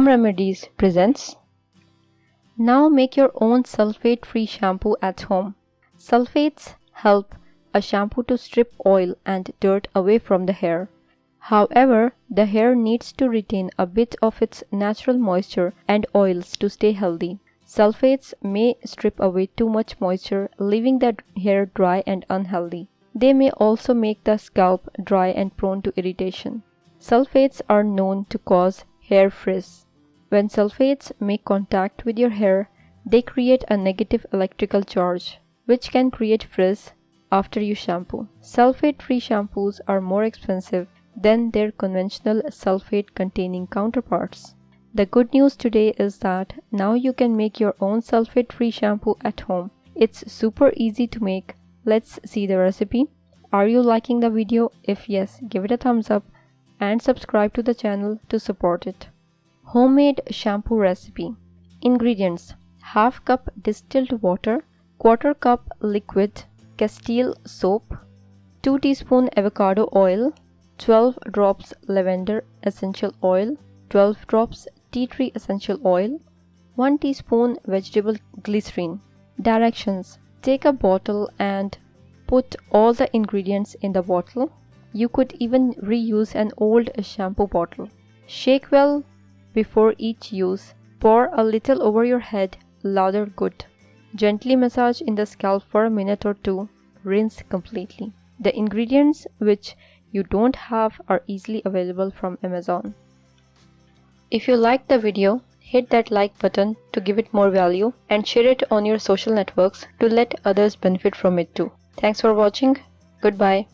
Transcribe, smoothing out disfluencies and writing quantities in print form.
Home Remedies presents. Now make your own sulfate-free shampoo at home. Sulfates help a shampoo to strip oil and dirt away from the hair. However, the hair needs to retain a bit of its natural moisture and oils to stay healthy. Sulfates may strip away too much moisture, leaving the hair dry and unhealthy. They may also make the scalp dry and prone to irritation. Sulfates are known to cause hair frizz. When sulfates make contact with your hair, they create a negative electrical charge, which can create frizz after you shampoo. Sulfate-free shampoos are more expensive than their conventional sulfate-containing counterparts. The good news today is that now you can make your own sulfate-free shampoo at home. It's super easy to make. Let's see the recipe. Are you liking the video? If yes, give it a thumbs up and subscribe to the channel to support it. Homemade shampoo recipe. Ingredients: half cup distilled water, quarter cup liquid Castile soap, 2 teaspoon avocado oil, 12 drops lavender essential oil, 12 drops tea tree essential oil, 1 teaspoon vegetable glycerin. Directions: take a bottle and put all the ingredients in the bottle. You could even reuse an old shampoo bottle. Shake well before each use. Pour a little over your head, lather good. Gently massage in the scalp for a minute or two. Rinse completely. The ingredients which you don't have are easily available from Amazon. If you liked the video, hit that like button to give it more value and share it on your social networks to let others benefit from it too. Thanks for watching. Goodbye.